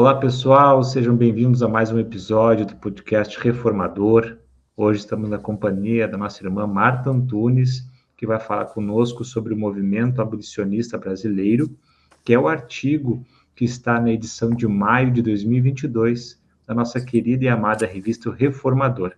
Olá, pessoal, sejam bem-vindos a mais um episódio do podcast Reformador. Hoje estamos na companhia da nossa irmã Marta Antunes, que vai falar conosco sobre o movimento abolicionista brasileiro, que é o artigo que está na edição de maio de 2022 da nossa querida e amada revista Reformador.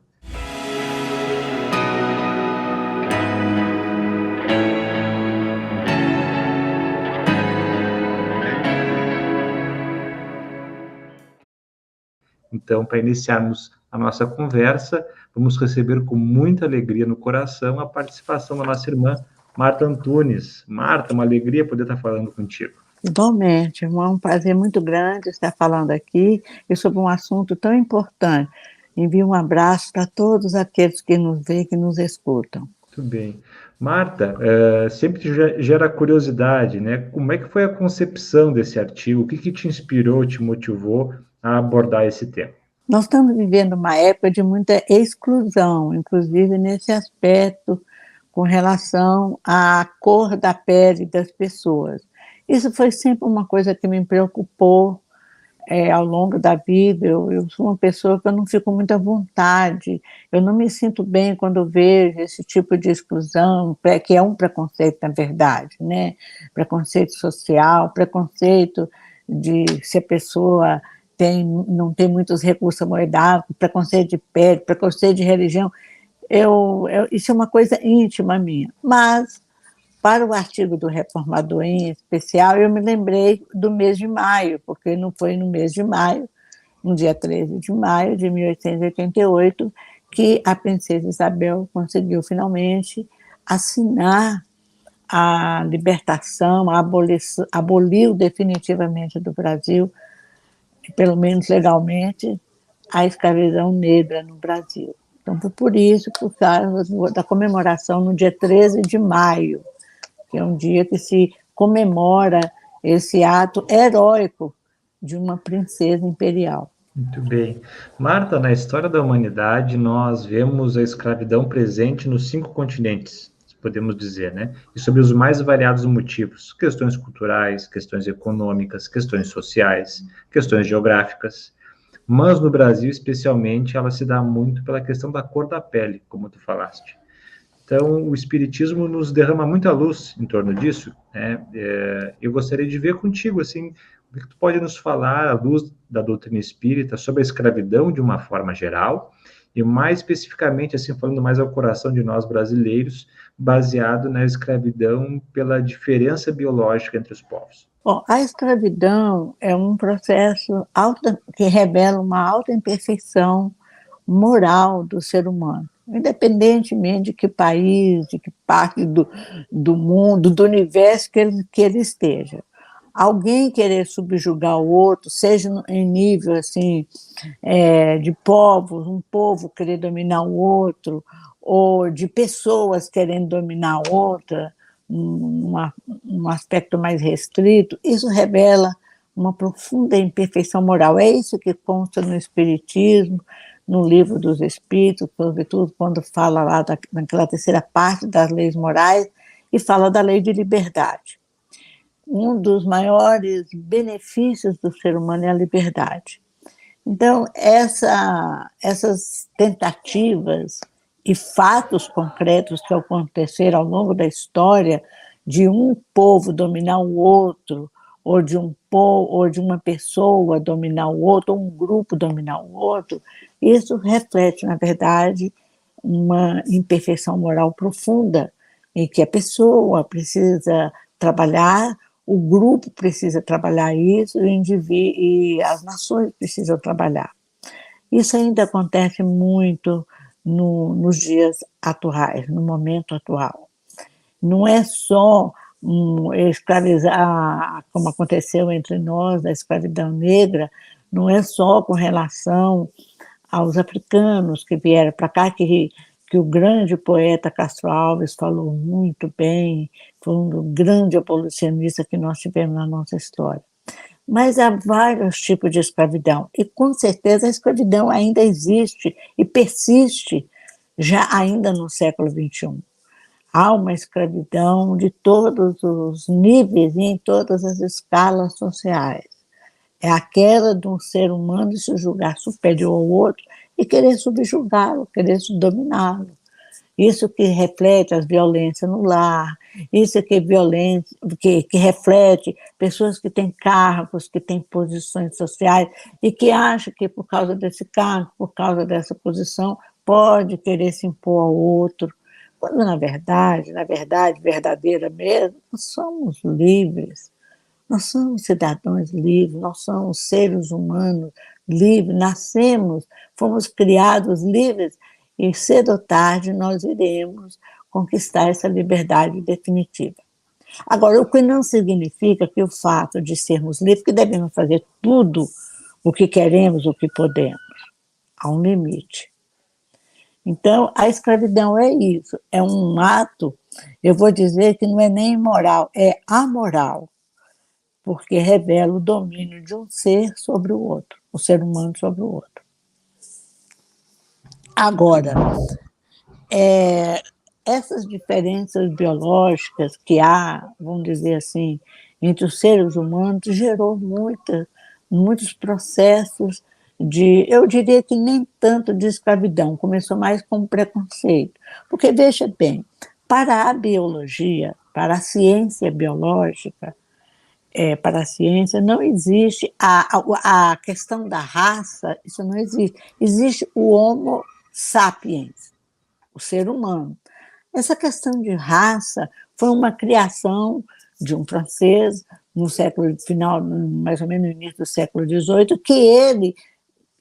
Então, para iniciarmos a nossa conversa, vamos receber com muita alegria no coração a participação da nossa irmã Marta Antunes. Marta, uma alegria poder estar falando contigo. Igualmente, é um prazer muito grande estar falando aqui e sobre um assunto tão importante. Envio um abraço para todos aqueles que nos veem, que nos escutam. Muito bem. Marta, sempre gera curiosidade, né? Como é que foi a concepção desse artigo? O que te inspirou, te motivou a abordar esse tema? Nós estamos vivendo uma época de muita exclusão, inclusive nesse aspecto com relação à cor da pele das pessoas. Isso foi sempre uma coisa que me preocupou ao longo da vida. Eu sou uma pessoa que eu não fico com muita vontade, eu não me sinto bem quando vejo esse tipo de exclusão, que é um preconceito, na verdade, né? Preconceito social, preconceito de se a pessoa não tem muitos recursos monetários, preconceito de pele, preconceito de religião. Isso é uma coisa íntima minha, mas para o artigo do Reformador em especial, eu me lembrei do mês de maio, porque não foi no mês de maio, no dia 13 de maio de 1888, que a princesa Isabel conseguiu finalmente assinar a libertação, aboliu definitivamente do Brasil, pelo menos legalmente, a escravidão negra no Brasil. Então, foi por isso, por causa da comemoração no dia 13 de maio, que é um dia que se comemora esse ato heróico de uma princesa imperial. Muito bem. Marta, na história da humanidade, nós vemos a escravidão presente nos 5 continentes, podemos dizer, né? E sobre os mais variados motivos: questões culturais, questões econômicas, questões sociais, questões geográficas. Mas no Brasil, especialmente, ela se dá muito pela questão da cor da pele, como tu falaste. Então, o Espiritismo nos derrama muita luz em torno disso, né? Eu gostaria de ver contigo, assim, o que tu pode nos falar, à luz da doutrina espírita, sobre a escravidão de uma forma geral, e mais especificamente, assim, falando mais ao coração de nós brasileiros, baseado na escravidão pela diferença biológica entre os povos. Bom, a escravidão é um processo que revela uma alta imperfeição moral do ser humano, independentemente de que país, de que parte do mundo, do universo que ele esteja. Alguém querer subjugar o outro, seja em nível assim, de povos, um povo querer dominar o outro, ou de pessoas querendo dominar outra, um aspecto mais restrito, isso revela uma profunda imperfeição moral. É isso que consta no Espiritismo, no Livro dos Espíritos, sobretudo quando fala lá naquela terceira parte das leis morais, e fala da lei de liberdade. Um dos maiores benefícios do ser humano é a liberdade. Então, essas tentativas e fatos concretos que aconteceram ao longo da história de um povo dominar o outro, ou de uma pessoa dominar o outro, ou um grupo dominar o outro, isso reflete, na verdade, uma imperfeição moral profunda, em que a pessoa precisa trabalhar, o grupo precisa trabalhar isso, e as nações precisam trabalhar. Isso ainda acontece muito nos dias atuais, no momento atual. Não é só escravizar, como aconteceu entre nós, a escravidão negra, não é só com relação aos africanos que vieram para cá, que o grande poeta Castro Alves falou muito bem, foi um grande abolicionista que nós tivemos na nossa história. Mas há vários tipos de escravidão, e com certeza a escravidão ainda existe e persiste, já ainda no século XXI. Há uma escravidão de todos os níveis e em todas as escalas sociais. É aquela de um ser humano se julgar superior ao outro e querer subjugá-lo, querer dominá-lo. Isso que reflete as violências no lar, isso que, violência, que reflete pessoas que têm cargos, que têm posições sociais e que acham que por causa desse cargo, por causa dessa posição, pode querer se impor ao outro. Quando na verdade, verdadeira mesmo, nós somos livres. Nós somos cidadãos livres, nós somos seres humanos livres, nascemos, fomos criados livres e cedo ou tarde nós iremos conquistar essa liberdade definitiva. Agora, o que não significa que o fato de sermos livres, que devemos fazer tudo o que queremos, o que podemos. Há um limite. Então, a escravidão é isso, é um ato, eu vou dizer que não é nem imoral, é amoral, porque revela o domínio de um ser sobre o outro, o ser humano sobre o outro. Agora, essas diferenças biológicas que há, vamos dizer assim, entre os seres humanos, gerou muitos processos eu diria que nem tanto de escravidão, começou mais com preconceito. Porque, veja bem, para a biologia, para a ciência biológica, para a ciência, não existe a questão da raça, isso não existe. Existe o Homo sapiens, o ser humano. Essa questão de raça foi uma criação de um francês no século final, mais ou menos no início do século XVIII, que ele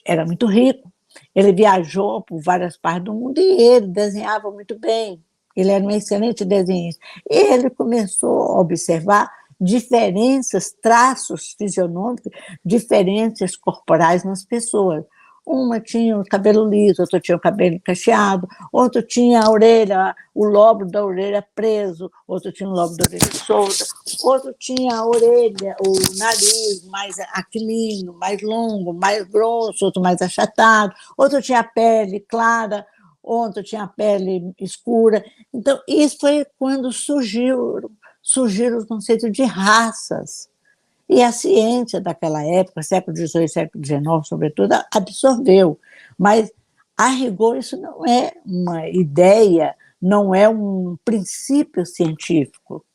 era muito rico, ele viajou por várias partes do mundo e ele desenhava muito bem, ele era um excelente desenhista. E ele começou a observar diferenças, traços fisionômicos, diferenças corporais nas pessoas. Uma tinha o cabelo liso, outra tinha o cabelo cacheado, outro tinha a orelha, o lóbulo da orelha preso, outro tinha o lóbulo da orelha solta, outro tinha a orelha, o nariz mais aquilino, mais longo, mais grosso, outro mais achatado, outro tinha a pele clara, outro tinha a pele escura. Então, isso foi quando surgiram os conceitos de raças. E a ciência daquela época, século XVIII, século XIX, sobretudo, absorveu. Mas, a rigor, isso não é uma ideia, não é um princípio científico,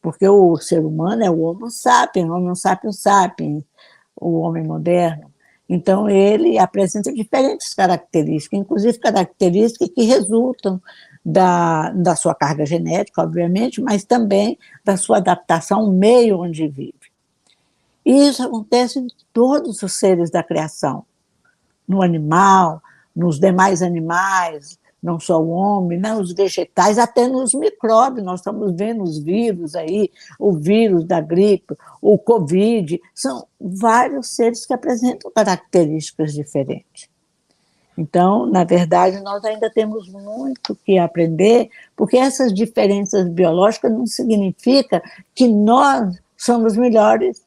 porque o ser humano é o Homo sapiens sapiens, o homem moderno. Então, ele apresenta diferentes características, inclusive características que resultam da sua carga genética, obviamente, mas também da sua adaptação ao meio onde vive. E isso acontece em todos os seres da criação, no animal, nos demais animais, não só o homem, né, os vegetais, até nos micróbios. Nós estamos vendo os vírus aí, o vírus da gripe, o Covid, são vários seres que apresentam características diferentes. Então, na verdade, nós ainda temos muito que aprender, porque essas diferenças biológicas não significam que nós somos melhores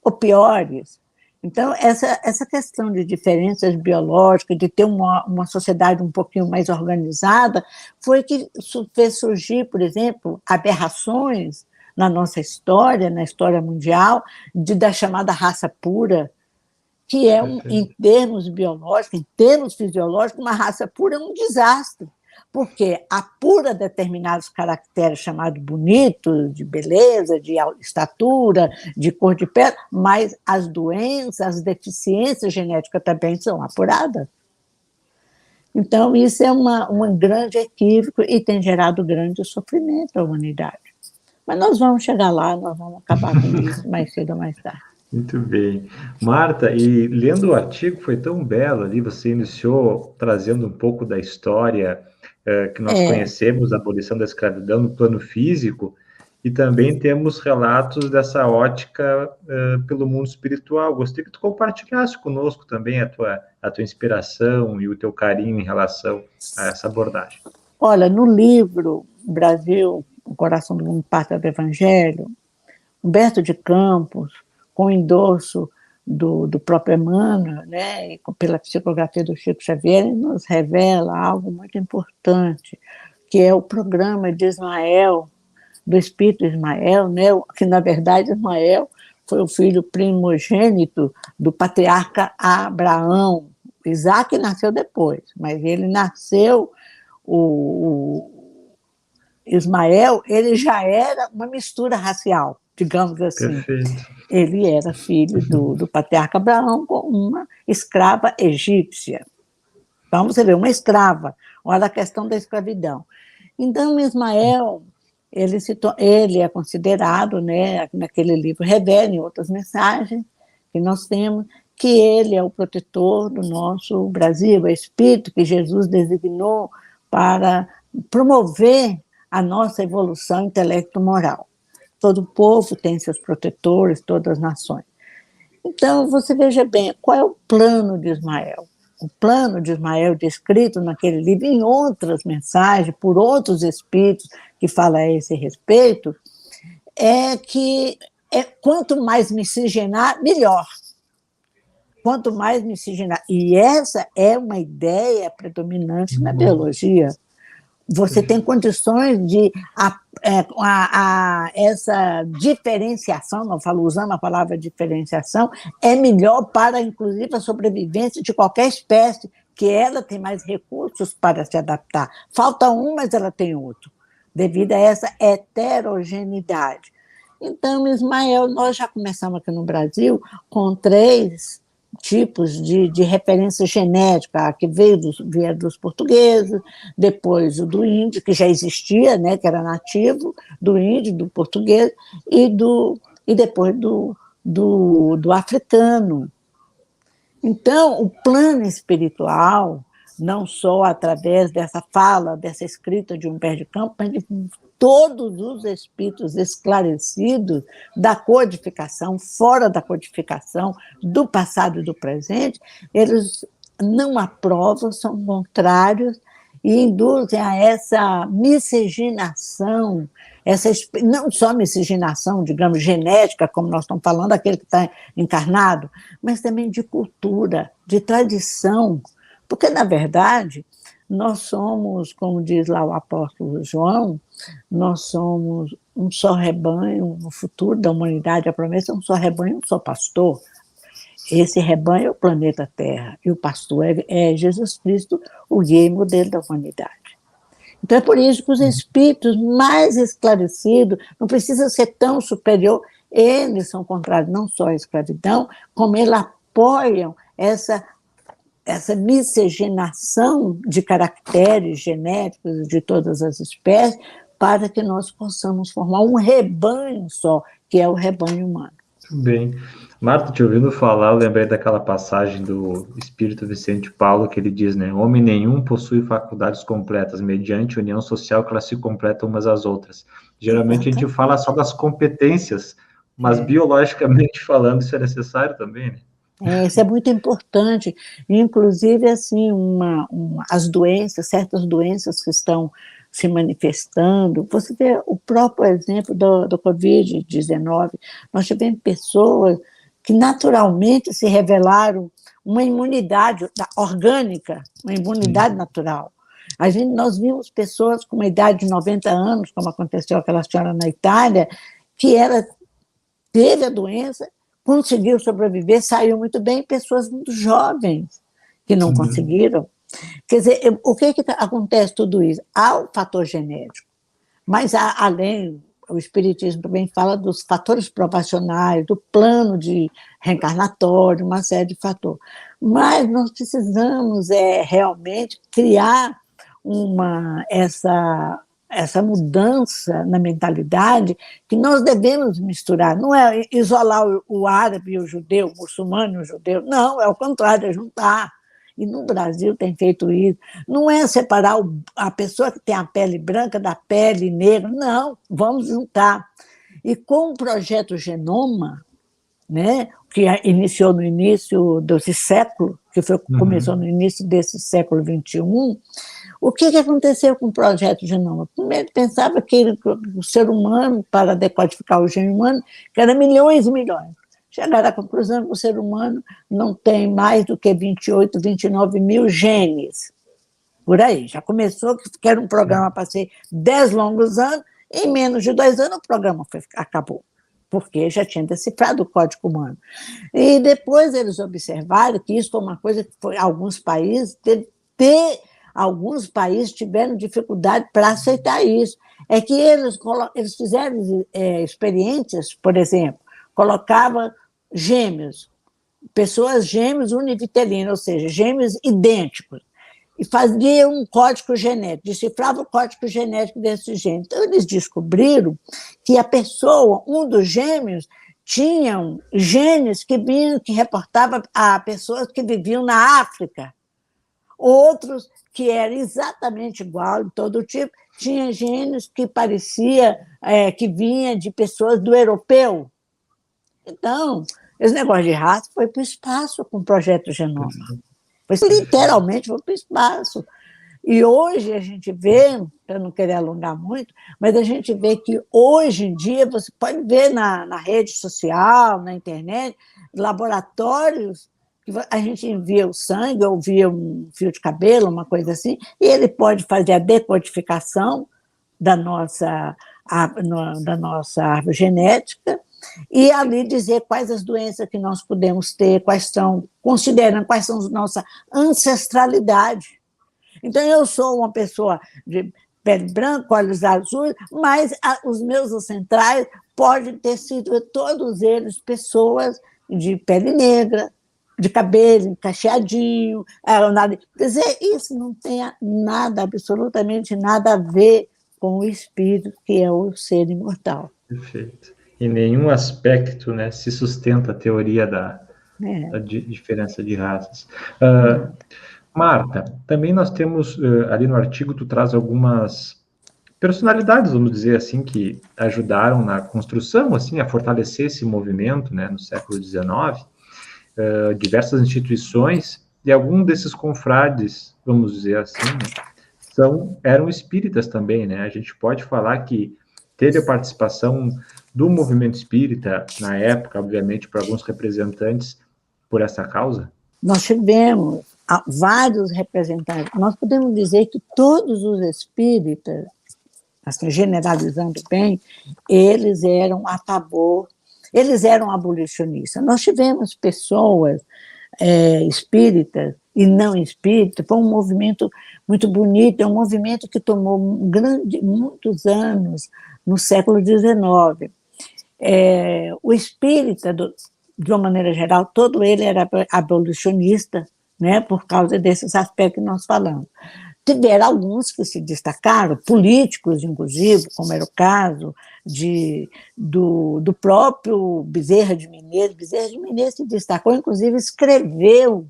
ou piores. Então, essa questão de diferenças biológicas, de ter uma sociedade um pouquinho mais organizada, foi que fez surgir, por exemplo, aberrações na nossa história, na história mundial, da chamada raça pura, que é, em termos biológicos, em termos fisiológicos, uma raça pura é um desastre, porque apura determinados caracteres chamados bonitos, de beleza, de estatura, de cor de pele, mas as doenças, as deficiências genéticas também são apuradas. Então, isso é um grande equívoco e tem gerado grande sofrimento à humanidade. Mas nós vamos chegar lá, nós vamos acabar com isso mais cedo ou mais tarde. Muito bem. Marta, e lendo o artigo, foi tão belo ali, você iniciou trazendo um pouco da história que nós conhecemos, a abolição da escravidão no plano físico, e também temos relatos dessa ótica pelo mundo espiritual. Gostei que tu compartilhasse conosco também a tua inspiração e o teu carinho em relação a essa abordagem. Olha, no livro Brasil, o Coração do Mundo, Pátria do Evangelho, Humberto de Campos, com o endosso do próprio Emmanuel, né, e pela psicografia do Chico Xavier, ele nos revela algo muito importante, que é o programa de Ismael, do Espírito Ismael, né, que na verdade Ismael foi o filho primogênito do patriarca Abraão. Isaac nasceu depois, mas ele nasceu, o Ismael, ele já era uma mistura racial, digamos assim. Perfeito. Ele era filho do patriarca Abraão com uma escrava egípcia. Então, você vê, uma escrava. Olha a questão da escravidão. Então, Ismael, ele é considerado, né, naquele livro, revela em outras mensagens que nós temos, que ele é o protetor do nosso Brasil, é o espírito que Jesus designou para promover a nossa evolução intelecto-moral. Todo povo tem seus protetores, todas as nações. Então, você veja bem, qual é o plano de Ismael? O plano de Ismael, descrito naquele livro, em outras mensagens, por outros espíritos que falam a esse respeito, é que quanto mais miscigenar, melhor. Quanto mais miscigenar. E essa é uma ideia predominante na biologia. Você tem condições de essa diferenciação, não falo usando a palavra diferenciação, é melhor para, inclusive, a sobrevivência de qualquer espécie, que ela tem mais recursos para se adaptar. Falta um, mas ela tem outro, devido a essa heterogeneidade. Então, Ismael, nós já começamos aqui no Brasil com 3 tipos de referência genética, que veio dos portugueses, depois o do índio, que já existia, né, que era nativo, do índio, do português, e depois do africano. Então, o plano espiritual, não só através dessa fala, dessa escrita de Humberto de Campos, mas de todos os espíritos esclarecidos da codificação, fora da codificação, do passado e do presente, eles não aprovam, são contrários e induzem a essa miscigenação, não só miscigenação, digamos, genética, como nós estamos falando, aquele que está encarnado, mas também de cultura, de tradição, porque, na verdade, nós somos, como diz lá o apóstolo João, nós somos um só rebanho, no futuro da humanidade, a promessa é um só rebanho, um só pastor. Esse rebanho é o planeta Terra, e o pastor é Jesus Cristo, o guia e modelo da humanidade. Então é por isso que os espíritos mais esclarecidos, não precisa ser tão superior, eles são contrários não só à escravidão, como eles apoiam essa miscigenação de caracteres genéticos de todas as espécies, para que nós possamos formar um rebanho só, que é o rebanho humano. Bem, Marta, te ouvindo falar, eu lembrei daquela passagem do Espírito Vicente Paulo, que ele diz, né, homem nenhum possui faculdades completas, mediante união social que elas se completam umas às outras. Geralmente a gente fala só das competências, mas biologicamente falando isso é necessário também, né? Isso é muito importante, inclusive, assim, as doenças, certas doenças que estão se manifestando, você vê o próprio exemplo do Covid-19, nós tivemos pessoas que naturalmente se revelaram uma imunidade orgânica, uma imunidade natural. Nós vimos pessoas com uma idade de 90 anos, como aconteceu aquela senhora na Itália, que ela teve a doença, conseguiu sobreviver, saiu muito bem, pessoas muito jovens que não conseguiram. Quer dizer, o que acontece tudo isso? Há o fator genético, mas além, o Espiritismo também fala dos fatores provacionais, do plano de reencarnatório, uma série de fatores. Mas nós precisamos realmente criar essa mudança na mentalidade que nós devemos misturar. Não é isolar o árabe e o judeu, o muçulmano e o judeu. Não, é o contrário, é juntar. E no Brasil tem feito isso. Não é separar a pessoa que tem a pele branca da pele negra. Não, vamos juntar. E com o projeto Genoma, né, que iniciou no início desse século, começou no início desse século XXI, o que aconteceu com o projeto Genoma? Primeiro, pensava que o ser humano, para decodificar o gene humano, que era milhões e milhões. Chegaram à conclusão que o ser humano não tem mais do que 28, 29 mil genes. Por aí. Já começou, que era um programa para ser 10 longos anos, em menos de 2 anos o programa acabou. porque já tinha decifrado o código humano. E depois eles observaram que isso foi uma coisa que foi, alguns países tiveram dificuldade para aceitar isso. É que eles fizeram experiências, por exemplo, colocavam gêmeos, pessoas gêmeos univitelinas, ou seja, gêmeos idênticos, e fazia um código genético, decifrava o código genético desse gêmeo. Então, eles descobriram que a pessoa, um dos gêmeos, tinham genes que reportavam a pessoas que viviam na África. Outros, que eram exatamente igual, de todo tipo, tinha genes que parecia que vinha de pessoas do europeu. Então, esse negócio de raça foi para o espaço com o Projeto Genoma. Literalmente foi para o espaço. E hoje a gente vê, eu não queria alongar muito, mas a gente vê que hoje em dia, você pode ver na rede social, na internet, laboratórios que a gente envia o sangue ou envia um fio de cabelo, uma coisa assim, e ele pode fazer a decodificação da nossa árvore genética e ali dizer quais as doenças que nós podemos ter, considerando quais são a nossa ancestralidade. Então, eu sou uma pessoa de pele branca, olhos azuis, mas os meus ancestrais podem ter sido, todos eles, pessoas de pele negra, de cabelo cacheadinho. Quer dizer, isso não tem nada, absolutamente nada a ver com o espírito, que é o ser imortal. Perfeito. Em nenhum aspecto, né, se sustenta a teoria da diferença de raças. Marta, também nós temos, ali no artigo, tu traz algumas personalidades, vamos dizer assim, que ajudaram na construção, assim, a fortalecer esse movimento, né, no século XIX, diversas instituições, e algum desses confrades, vamos dizer assim, né, eram espíritas também, né? A gente pode falar que teve a participação do movimento espírita, na época, obviamente, por alguns representantes por essa causa? Nós tivemos vários representantes. Nós podemos dizer que todos os espíritas, assim, generalizando bem, eles eram a favor, eles eram abolicionistas. Nós tivemos pessoas espíritas e não espíritas, foi um movimento muito bonito, é um movimento que tomou muitos anos no século XIX. O espírita, de uma maneira geral, todo ele era abolicionista, né, por causa desses aspectos que nós falamos. Tiveram alguns que se destacaram, políticos, inclusive, como era o caso do próprio Bezerra de Menezes. Bezerra de Menezes se destacou, inclusive escreveu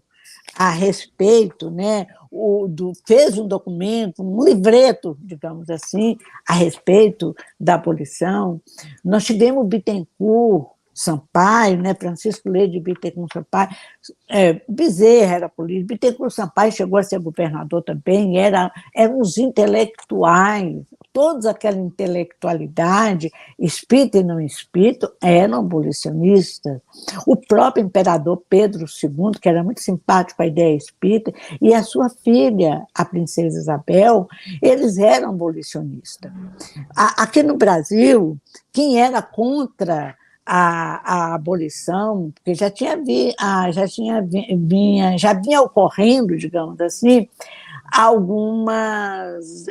a respeito, né, fez um documento, um livreto, digamos assim, a respeito da abolição. Nós tivemos Bittencourt Sampaio, né, Francisco Leite de Bittencourt Sampaio, Bezerra era político, Bittencourt Sampaio chegou a ser governador também, eram os intelectuais, toda aquela intelectualidade, espírita e não espírita, eram abolicionistas. O próprio imperador Pedro II, que era muito simpático à ideia espírita, e a sua filha, a princesa Isabel, eles eram abolicionistas. Aqui no Brasil, quem era contra a abolição, porque já vinha ocorrendo, digamos assim,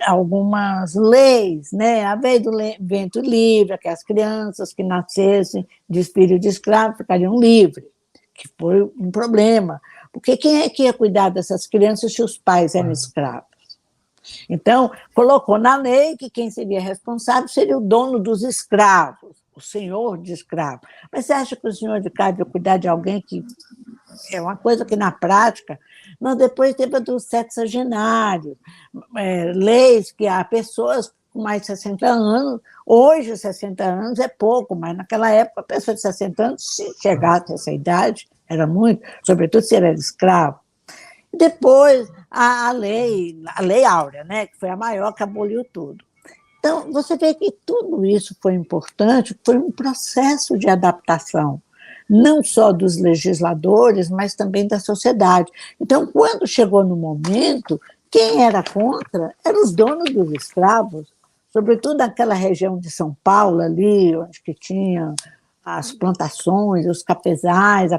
algumas leis, né? A lei do vento livre, que as crianças que nascessem de espírito de escravo ficariam livres, que foi um problema, porque quem é que ia cuidar dessas crianças se os pais eram escravos? Então, colocou na lei que quem seria responsável seria o dono dos escravos, o senhor de escravo. Mas você acha que o senhor de escravo ia cuidar de alguém que... É uma coisa que, na prática, nós depois teve a dos sexagenários, leis que há pessoas com mais de 60 anos, hoje 60 anos é pouco, mas naquela época a pessoa de 60 anos, se chegasse a essa idade, era muito, sobretudo se era escravo. Depois, a lei Áurea, né, que foi a maior, que aboliu tudo. Então, você vê que tudo isso foi importante, foi um processo de adaptação, não só dos legisladores, mas também da sociedade. Então, quando chegou no momento, quem era contra eram os donos dos escravos, sobretudo naquela região de São Paulo, ali, onde que tinha as plantações, os cafezais,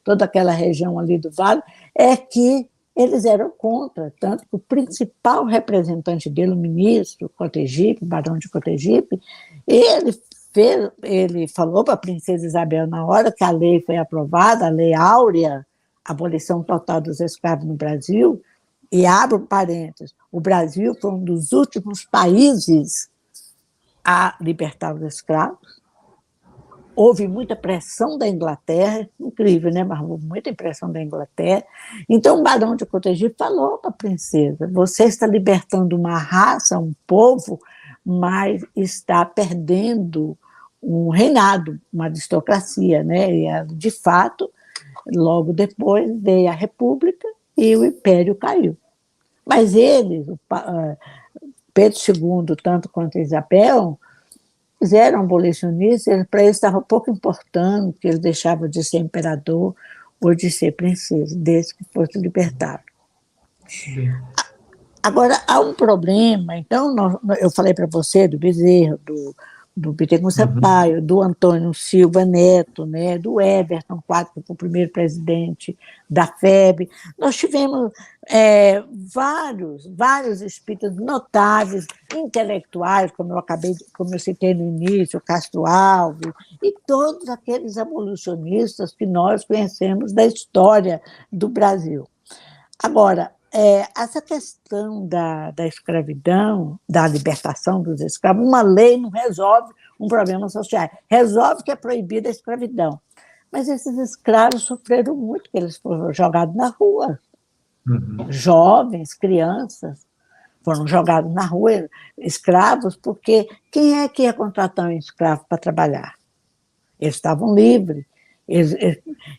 toda aquela região ali do vale, é que eles eram contra, tanto que o principal representante dele, o ministro Cotegipe, o barão de Cotegipe, ele falou para a princesa Isabel, na hora que a lei foi aprovada, a Lei Áurea, a abolição total dos escravos no Brasil, e abro parênteses, o Brasil foi um dos últimos países a libertar os escravos. Houve muita pressão da Inglaterra, incrível, né? Mas houve muita pressão da Inglaterra. Então, o barão de Cotegipe falou para a princesa: você está libertando uma raça, um povo, mas está perdendo um reinado, uma aristocracia, né? E, de fato, logo depois veio a República e o Império caiu. Mas eles, Pedro II, tanto quanto Isabel, eram abolicionistas, para eles estava pouco importando que eles deixavam de ser imperador ou de ser princesa, desde que fosse libertado. Sim. Agora, há um problema, então, eu falei para você do Bezerra, do Bittencourt Sampaio, do Antônio Silva Neto, né, do Everton Quadros, que foi o primeiro presidente da FEB. Nós tivemos vários espíritas notáveis, intelectuais, como eu citei no início, Castro Alves, e todos aqueles abolicionistas que nós conhecemos da história do Brasil. Agora, essa questão da escravidão, da libertação dos escravos, uma lei não resolve um problema social. Resolve que é proibida a escravidão. Mas esses escravos sofreram muito, porque eles foram jogados na rua. Jovens, crianças, foram jogados na rua, escravos, porque quem é que ia contratar um escravo para trabalhar? Eles estavam livres.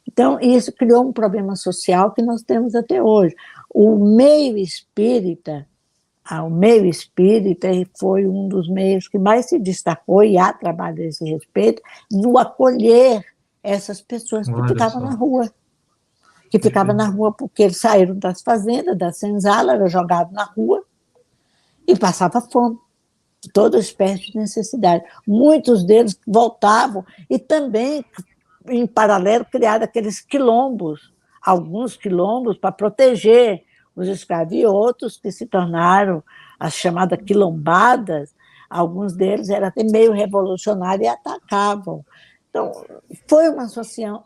Então, isso criou um problema social que nós temos até hoje. O meio espírita foi um dos meios que mais se destacou, e há trabalho a esse respeito, no acolher essas pessoas que ficavam na rua. Que ficavam na rua porque eles saíram das fazendas, da senzala, eram jogados na rua e passavam fome. Toda espécie de necessidade. Muitos deles voltavam e também, em paralelo, criaram aqueles quilombos, alguns quilombos para proteger os escravos, e outros que se tornaram as chamadas quilombadas, alguns deles eram até meio revolucionários e atacavam. Então, foi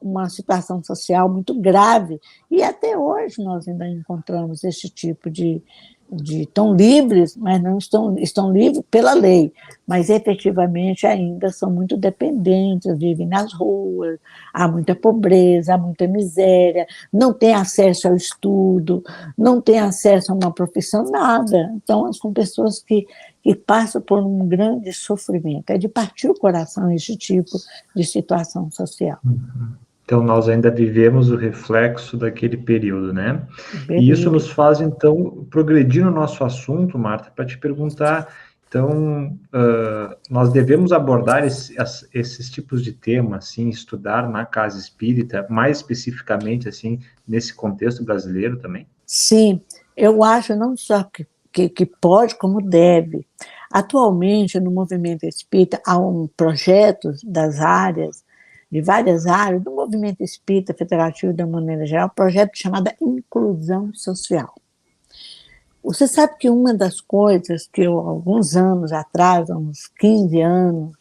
uma situação social muito grave, e até hoje nós ainda encontramos esse tipo de estão livres, mas não estão livres pela lei, mas efetivamente ainda são muito dependentes, vivem nas ruas, há muita pobreza, há muita miséria, não têm acesso ao estudo, não têm acesso a uma profissão, nada. Então, são pessoas que passam por um grande sofrimento. É de partir o coração esse tipo de situação social. Então, nós ainda vivemos o reflexo daquele período, né? E isso nos faz, então, progredir no nosso assunto, Marta, para te perguntar, então, nós devemos abordar esses tipos de temas, assim, estudar na casa espírita, mais especificamente, assim, nesse contexto brasileiro também? Sim, eu acho não só que pode, como deve. Atualmente, no movimento espírita, há projetos de várias áreas, do movimento espírita federativo de uma maneira geral, um projeto chamado Inclusão Social. Você sabe que uma das coisas que eu, alguns anos atrás, uns 15 anos,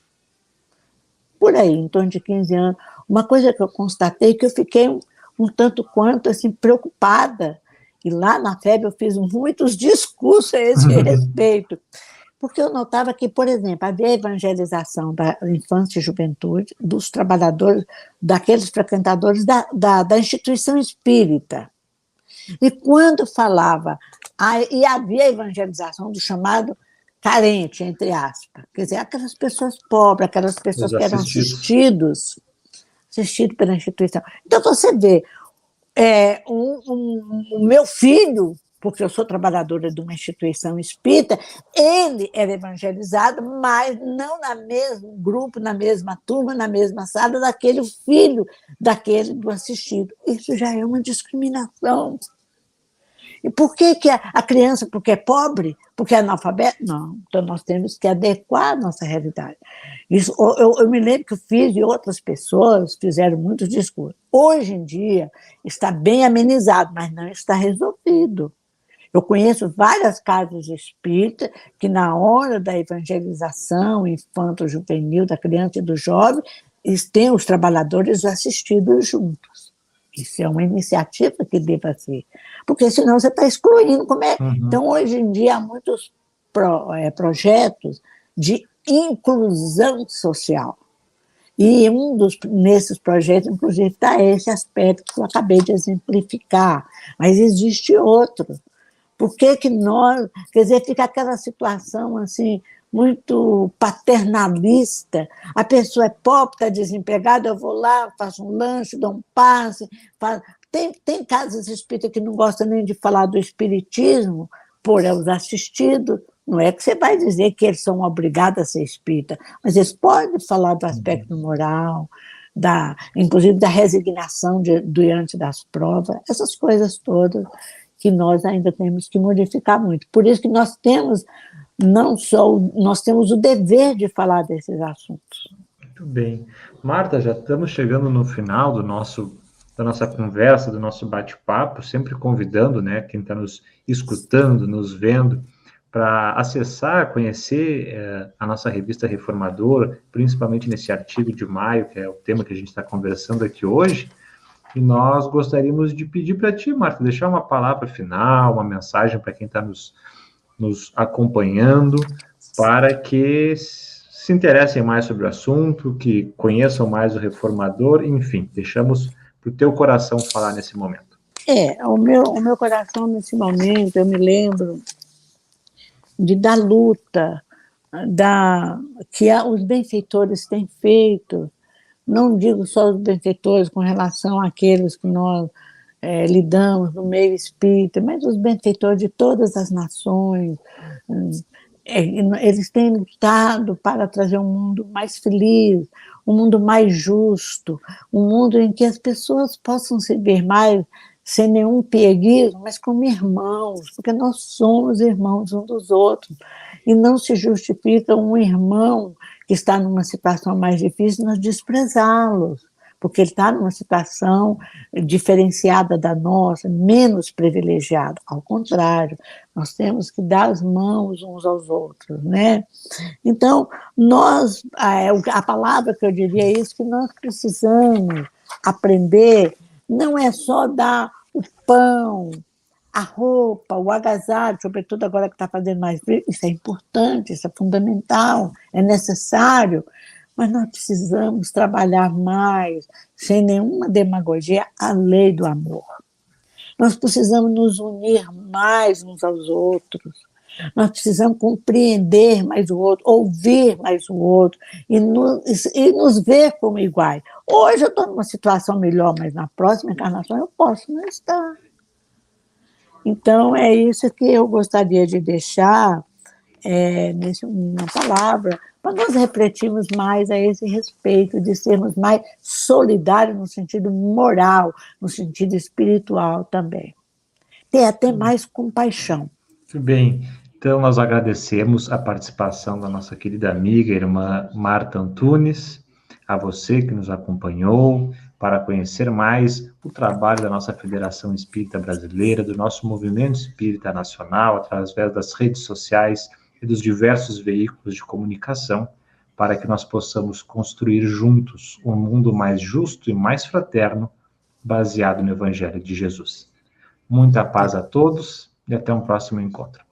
por aí, em torno de 15 anos, uma coisa que eu constatei, que eu fiquei um tanto quanto assim, preocupada, e lá na FEB eu fiz muitos discursos a esse respeito, porque eu notava que, por exemplo, havia a evangelização da infância e juventude, dos trabalhadores, daqueles frequentadores da instituição espírita. E quando falava, e havia a evangelização do chamado carente, entre aspas, quer dizer, aquelas pessoas pobres, aquelas pessoas que eram assistidos pela instituição. Então, você vê, o meu filho, porque eu sou trabalhadora de uma instituição espírita, ele era evangelizado, mas não no mesmo grupo, na mesma turma, na mesma sala daquele filho, daquele do assistido. Isso já é uma discriminação. E por que a criança, porque é pobre, porque é analfabeta? Não, então nós temos que adequar a nossa realidade. Isso, eu me lembro que eu fiz e outras pessoas fizeram muitos discursos. Hoje em dia está bem amenizado, mas não está resolvido. Eu conheço várias casas espíritas que, na hora da evangelização infanto-juvenil, da criança e do jovem, têm os trabalhadores assistidos juntos. Isso é uma iniciativa que deva ser, porque senão você está excluindo. Então, hoje em dia, há muitos projetos de inclusão social. E nesses projetos, inclusive, está esse aspecto que eu acabei de exemplificar, mas existe outro. Por que nós... Quer dizer, fica aquela situação assim, muito paternalista. A pessoa é pobre, está desempregada, eu vou lá, faço um lanche, dou um passe. Tem casas espíritas que não gostam nem de falar do espiritismo, por os assistidos. Não é que você vai dizer que eles são obrigados a ser espírita, mas eles podem falar do aspecto moral, inclusive da resignação diante das provas, essas coisas todas que nós ainda temos que modificar muito. Por isso que nós temos nós temos o dever de falar desses assuntos. Muito bem. Marta, já estamos chegando no final da nossa conversa, do nosso bate-papo, sempre convidando, né, quem está nos escutando, nos vendo, para acessar, conhecer a nossa revista Reformador, principalmente nesse artigo de maio, que é o tema que a gente está conversando aqui hoje. E nós gostaríamos de pedir para ti, Marta, deixar uma palavra final, uma mensagem para quem está nos acompanhando, para que se interessem mais sobre o assunto, que conheçam mais o Reformador, enfim, deixamos para o teu coração falar nesse momento. O meu coração nesse momento, eu me lembro da luta que os benfeitores têm feito. Não digo só os benfeitores com relação àqueles que nós lidamos no meio espírita, mas os benfeitores de todas as nações. Eles têm lutado para trazer um mundo mais feliz, um mundo mais justo, um mundo em que as pessoas possam se ver mais sem nenhum pieguismo, mas como irmãos, porque nós somos irmãos uns dos outros. E não se justifica um irmão que está numa situação mais difícil nós desprezá-los, porque ele está numa situação diferenciada da nossa, menos privilegiada. Ao contrário, nós temos que dar as mãos uns aos outros, né? Então, a palavra que eu diria é isso, que nós precisamos aprender, não é só dar o pão, a roupa, o agasalho, sobretudo agora que está fazendo mais frio, isso é importante, isso é fundamental, é necessário, mas nós precisamos trabalhar mais, sem nenhuma demagogia, a lei do amor. Nós precisamos nos unir mais uns aos outros, nós precisamos compreender mais o outro, ouvir mais o outro e nos ver como iguais. Hoje eu estou numa situação melhor, mas na próxima encarnação eu posso não estar. Então, é isso que eu gostaria de deixar numa palavra, para nós refletirmos mais a esse respeito, de sermos mais solidários no sentido moral, no sentido espiritual também. Ter até mais compaixão. Muito bem. Então, nós agradecemos a participação da nossa querida amiga, irmã Marta Antunes, a você que nos acompanhou, para conhecer mais o trabalho da nossa Federação Espírita Brasileira, do nosso Movimento Espírita Nacional, através das redes sociais e dos diversos veículos de comunicação, para que nós possamos construir juntos um mundo mais justo e mais fraterno, baseado no Evangelho de Jesus. Muita paz a todos e até um próximo encontro.